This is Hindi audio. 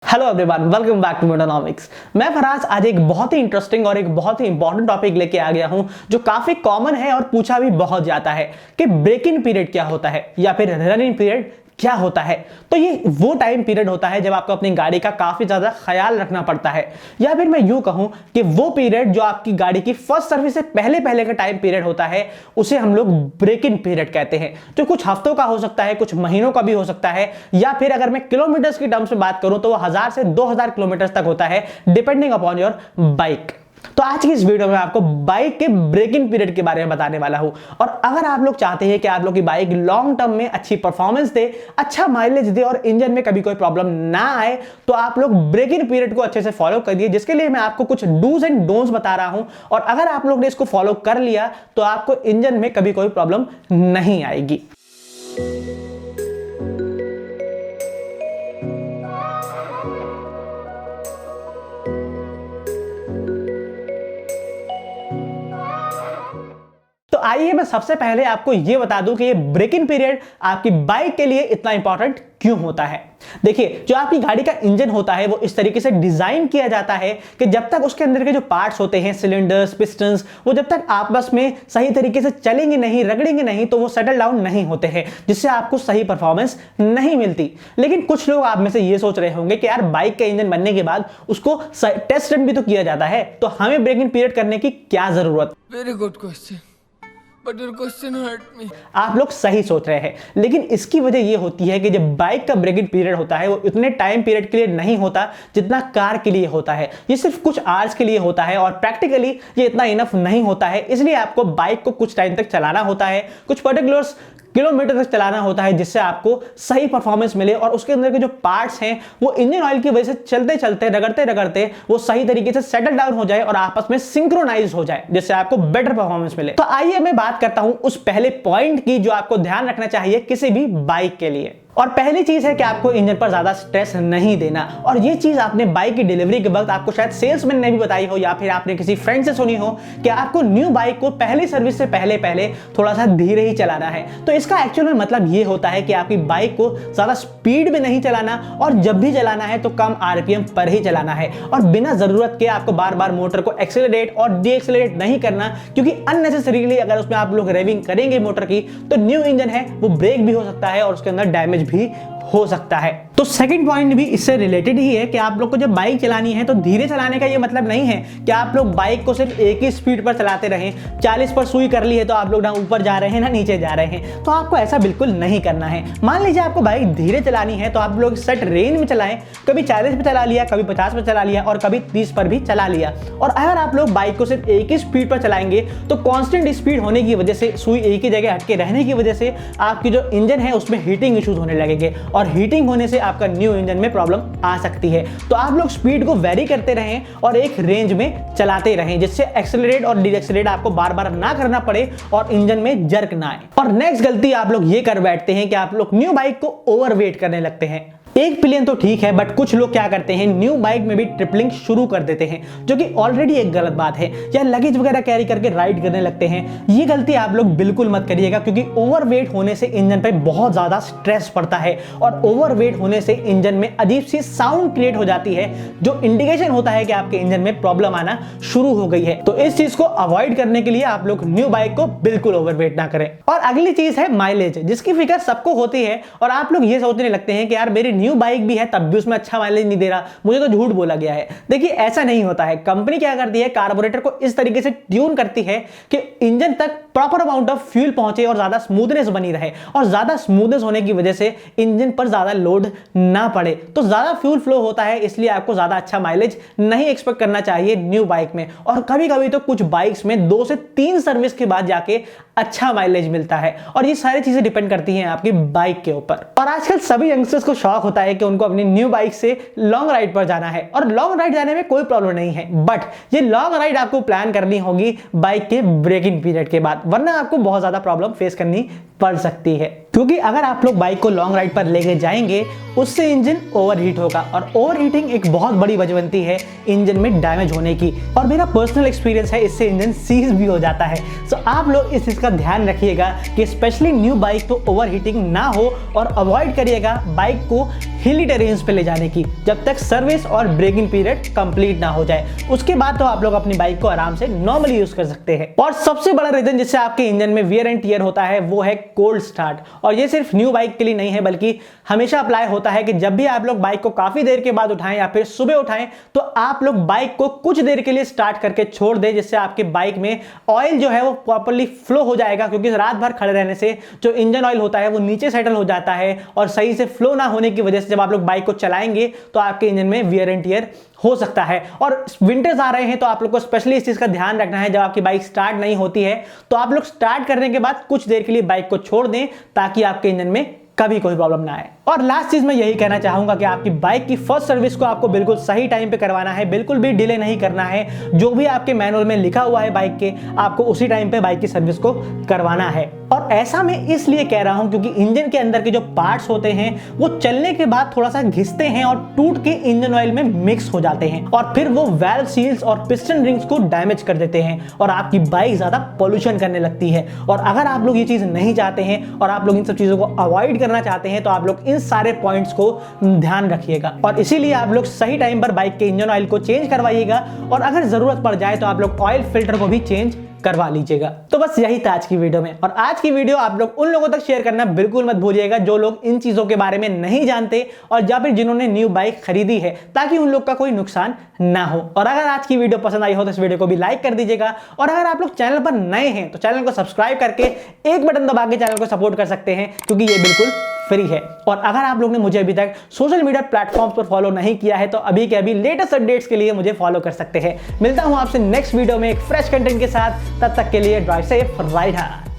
Hello everyone, welcome back to Motonomics. मैं फराज आज एक बहुत ही इंटरेस्टिंग और एक बहुत ही इंपॉर्टेंट टॉपिक लेके आ गया हूं जो काफी कॉमन है और पूछा भी बहुत जाता है कि ब्रेक इन पीरियड क्या होता है या फिर रन इन पीरियड क्या होता है। तो ये वो टाइम पीरियड होता है जब आपको अपनी गाड़ी का काफी ज्यादा ख्याल रखना पड़ता है, या फिर मैं यूं कहूं कि वो पीरियड जो आपकी गाड़ी की फर्स्ट सर्विस से पहले पहले का टाइम पीरियड होता है उसे हम लोग ब्रेक इन पीरियड कहते हैं, जो कुछ हफ्तों का हो सकता है, कुछ महीनों का भी हो सकता है, या फिर अगर मैं किलोमीटर्स की टर्म्स में बात करूं तो वो 1000 से 2000 किलोमीटर तक होता है डिपेंडिंग अपॉन योर बाइक। तो आज की इस वीडियो में आपको बाइक के ब्रेक इन पीरियड के बारे में बताने वाला हूं। और अगर आप लोग चाहते हैं कि आप लोग की बाइक लॉन्ग टर्म में अच्छी परफॉर्मेंस दे, अच्छा माइलेज दे और इंजन में कभी कोई प्रॉब्लम ना आए, तो आप लोग ब्रेक इन पीरियड को अच्छे से फॉलो करिए, जिसके लिए मैं आपको कुछ डूज एंड डोंट्स बता रहा हूं। और अगर आप लोग ने इसको फॉलो कर लिया तो आपको इंजन में कभी कोई प्रॉब्लम नहीं आएगी। आइए मैं सबसे पहले आपको यह बता दूं कि ये ब्रेक इन पीरियड आपकी बाइक के लिए इतना इंपॉर्टेंट क्यों होता है। देखिए, जो आपकी गाड़ी का इंजन होता है वो इस तरीके से डिजाइन किया जाता है कि जब तक उसके अंदर के जो पार्ट्स होते हैं, सिलेंडर्स, पिस्टन्स, वो जब तक आपस में सही तरीके से चलेंगे नहीं, रगड़ेंगे नहीं, तो वो सेटल डाउन नहीं होते हैं, जिससे आपको सही परफॉर्मेंस नहीं मिलती। लेकिन कुछ लोग आप में से ये सोच रहे होंगे कि यार बाइक का इंजन बनने के बाद उसको टेस्ट रन भी तो किया जाता है, तो हमें ब्रेक इन पीरियड करने की क्या जरूरत। Very good question, but your question hurt me. आप लोग सही सोच रहे हैं, लेकिन इसकी वजह यह होती है कि जब बाइक का ब्रेक इन पीरियड होता है वो इतने टाइम पीरियड के लिए नहीं होता जितना कार के लिए होता है। ये सिर्फ कुछ आवर्स के लिए होता है और प्रैक्टिकली ये इतना इनफ नहीं होता है। इसलिए आपको बाइक को कुछ टाइम तक चलाना होता है, कुछ पर्टिकुलर किलोमीटर तक चलाना होता है, जिससे आपको सही परफॉर्मेंस मिले और उसके अंदर के जो पार्ट्स हैं वो इंजन ऑयल की वजह से चलते चलते, रगड़ते रगड़ते वो सही तरीके से सेटल डाउन हो जाए और आपस में सिंक्रोनाइज हो जाए, जिससे आपको बेटर परफॉर्मेंस मिले। तो आइए मैं बात करता हूं उस पहले पॉइंट की जो आपको ध्यान रखना चाहिए किसी भी बाइक के लिए। और पहली चीज है कि आपको इंजन पर ज्यादा स्ट्रेस नहीं देना। और ये चीज आपने बाइक की डिलीवरी के वक्त आपको शायद सेल्समैन ने भी बताई हो या फिर आपने किसी फ्रेंड से सुनी हो कि आपको न्यू बाइक को पहली सर्विस से पहले पहले थोड़ा सा धीरे ही चलाना है। तो इसका एक्चुअल में मतलब ये होता है कि आपकी बाइक को ज्यादा स्पीड में नहीं चलाना, और जब भी चलाना है तो कम आरपीएम पर ही चलाना है, और बिना जरूरत के आपको बार बार मोटर को एक्सेलरेट और डीएक्सेलरेट नहीं करना, क्योंकि अननेसेसरीली अगर उसमें आप लोग रेविंग करेंगे मोटर की तो न्यू इंजन है वो ब्रेक भी हो सकता है और उसके अंदर डैमेज भी हो सकता है। तो सेकंड पॉइंट भी इससे रिलेटेड ही है कि आप लोग को जब बाइक चलानी है तो धीरे चलाने का ये मतलब नहीं है कि आप लोग बाइक को सिर्फ एक ही स्पीड पर चलाते रहें। 40 पर सुई कर ली है तो आप लोग ना ऊपर जा रहे हैं ना नीचे जा रहे हैं, तो आपको ऐसा बिल्कुल नहीं करना है। मान लीजिए आपको बाइक धीरे चलानी है तो आप लोग सेट रेंज में चलाएं, कभी 40 पर चला लिया, कभी 50 पर चला लिया और कभी 30 पर भी चला लिया। और अगर आप लोग बाइक को सिर्फ एक ही स्पीड पर चलाएंगे तो कॉन्स्टेंट स्पीड होने की वजह से, सुई एक ही जगह हटके रहने की वजह से आपकी जो इंजन है उसमें हीटिंग इश्यूज होने लगेंगे, और हीटिंग होने से आपका न्यू इंजन में प्रॉब्लम आ सकती है। तो आप लोग स्पीड को वेरी करते रहें और एक रेंज में चलाते रहें, जिससे एक्सेलरेट और डीएक्सेलरेट आपको बार बार ना करना पड़े और इंजन में जर्क ना आए। और नेक्स्ट गलती आप लोग ये कर बैठते हैं कि आप लोग न्यू बाइक को ओवरवेट करने लगते हैं। एक पिलियन तो ठीक है, बट कुछ लोग क्या करते हैं, न्यू बाइक में भी ट्रिपलिंग शुरू कर देते हैं, जो कि ऑलरेडी एक गलत बात है, या लगेज वगैरह कैरी करके राइड करने लगते हैं। ये गलती आप लोग बिल्कुल मत करिएगा, क्योंकि ओवरवेट होने से इंजन पे बहुत ज्यादा स्ट्रेस पड़ता है और ओवरवेट होने से इंजन में अजीब सी साउंड क्रिएट हो जाती है, जो इंडिकेशन होता है कि आपके इंजन में प्रॉब्लम आना शुरू हो गई है। तो इस चीज को अवॉइड करने के लिए आप लोग न्यू बाइक को बिल्कुल ओवरवेट ना करें। और अगली चीज है माइलेज, जिसकी फिक्र सबको होती है, और आप लोग ये सोचने लगते हैं कि यार मेरी न्यू बाइक भी है तब भी उसमें अच्छा माइलेज नहीं दे रहा, मुझे तो झूठ बोला गया है। देखिए, ऐसा नहीं होता है। कंपनी क्या करती है, कार्बोरेटर को इस तरीके से ट्यून करती है कि इंजन तक प्रॉपर अमाउंट ऑफ फ्यूल पहुंचे और ज्यादा स्मूथनेस बनी रहे, और ज्यादा स्मूथनेस होने की वजह से इंजन पर ज्यादा लोड ना पड़े, तो ज्यादा फ्यूल फ्लो होता है। इसलिए आपको ज्यादा अच्छा माइलेज नहीं एक्सपेक्ट करना चाहिए न्यू बाइक में। और कभी कभी तो कुछ बाइक्स में 2 से 3 सर्विस के बाद जाके अच्छा माइलेज मिलता है, और ये सारी चीजें डिपेंड करती हैं आपकी बाइक के ऊपर। और आजकल सभी यंगस्टर्स को शौक होता है कि उनको अपनी न्यू बाइक से लॉन्ग राइड पर जाना है, और लॉन्ग राइड जाने में कोई प्रॉब्लम नहीं है, बट ये लॉन्ग राइड आपको प्लान करनी होगी बाइक के ब्रेक इन पीरियड के बाद, वरना आपको बहुत ज्यादा प्रॉब्लम फेस करनी पड़ सकती है। क्योंकि अगर आप लोग बाइक को लॉन्ग राइड पर लेके जाएंगे उससे इंजन ओवरहीट होगा और ओवरहीटिंग एक बहुत बड़ी वजह बनती है इंजन में डैमेज होने की। और मेरा पर्सनल एक्सपीरियंस है, इससे इंजन सीज भी हो जाता है। सो आप लोग इस चीज़ का ध्यान रखिएगा कि स्पेशली न्यू बाइक तो ओवरहीटिंग ना हो और अवॉइड करिएगा बाइक को हिली टेरेन्स पे ले जाने की जब तक सर्विस और ब्रेकिंग पीरियड कंप्लीट ना हो जाए। उसके बाद तो आप लोग अपनी बाइक को आराम से नॉर्मली यूज कर सकते हैं। और सबसे बड़ा रीजन जिससे आपके इंजन में वियर एंड टियर होता है वो है कोल्ड स्टार्ट। और ये सिर्फ न्यू बाइक के लिए नहीं है बल्कि हमेशा अप्लाई होता है कि जब भी आप लोग बाइक को काफी देर के बाद उठाएं या फिर सुबह उठाएं तो आप लोग बाइक को कुछ देर के लिए स्टार्ट करके छोड़ दें, जिससे आपके बाइक में ऑयल जो है वो प्रॉपर्ली फ्लो हो जाएगा। क्योंकि रात भर खड़े रहने से जो इंजन ऑयल होता है वो नीचे सेटल हो जाता है और सही से फ्लो ना होने की वजह से जब आप लोग बाइक को चलाएंगे तो आपके इंजन में वियर एंड टियर हो सकता है। और विंटर्स आ रहे हैं तो आप लोग को स्पेशली इस चीज का ध्यान रखना है, जब आपकी बाइक स्टार्ट नहीं होती है तो आप लोग स्टार्ट करने के बाद कुछ देर के लिए बाइक को छोड़ दें ताकि आपके इंजन में कभी कोई प्रॉब्लम ना आए। और लास्ट चीज मैं यही कहना चाहूंगा कि आपकी बाइक की फर्स्ट सर्विस को आपको बिल्कुल सही टाइम पे करवाना है, बिल्कुल भी डिले नहीं करना है। जो भी आपके मैनुअल में लिखा हुआ है बाइक के, आपको उसी टाइम पे बाइक की सर्विस को करवाना है। और ऐसा मैं इसलिए कह रहा हूं क्योंकि इंजन के अंदर के जो पार्ट्स होते हैं वो चलने के बाद थोड़ा सा घिसते हैं और टूट के इंजन ऑयल में मिक्स हो जाते हैं और फिर वो वाल्व सील्स और पिस्टन रिंग्स को डैमेज कर देते हैं और आपकी बाइक ज्यादा पोल्यूशन करने लगती है। और अगर आप लोग ये चीज नहीं चाहते हैं और आप लोग इन सब चीजों को अवॉइड करना चाहते हैं तो आप लोग इन सारे पॉइंट्स को ध्यान रखिएगा। और इसीलिए आप लोग सही टाइम पर बाइक के इंजन ऑयल को चेंज करवाइएगा और अगर जरूरत पड़ जाए तो आप लोग ऑयल फिल्टर को भी चेंज करवा लीजिएगा। तो बस यही था आज की वीडियो में। और आज की वीडियो आप लोग उन लोगों तक शेयर करना बिल्कुल मत भूलिएगा जो लोग इन चीजों के बारे में नहीं जानते और या फिर जिन्होंने न्यू बाइक खरीदी है, ताकि उन लोग का कोई नुकसान ना हो। और अगर आज की वीडियो पसंद आई हो तो इस वीडियो को भी लाइक कर दीजिएगा। और अगर आप लोग चैनल पर नए हैं तो चैनल को सब्सक्राइब करके एक बटन दबा के चैनल को सपोर्ट कर सकते हैं क्योंकि ये बिल्कुल फ्री है। और अगर आप लोग ने मुझे अभी तक सोशल मीडिया प्लेटफॉर्म्स पर फॉलो नहीं किया है तो अभी के अभी लेटेस्ट अपडेट्स के लिए मुझे फॉलो कर सकते हैं। मिलता हूं आपसे नेक्स्ट वीडियो में एक फ्रेश कंटेंट के साथ। तब तक के लिए ड्राइव सेफ, राइड हार्ड।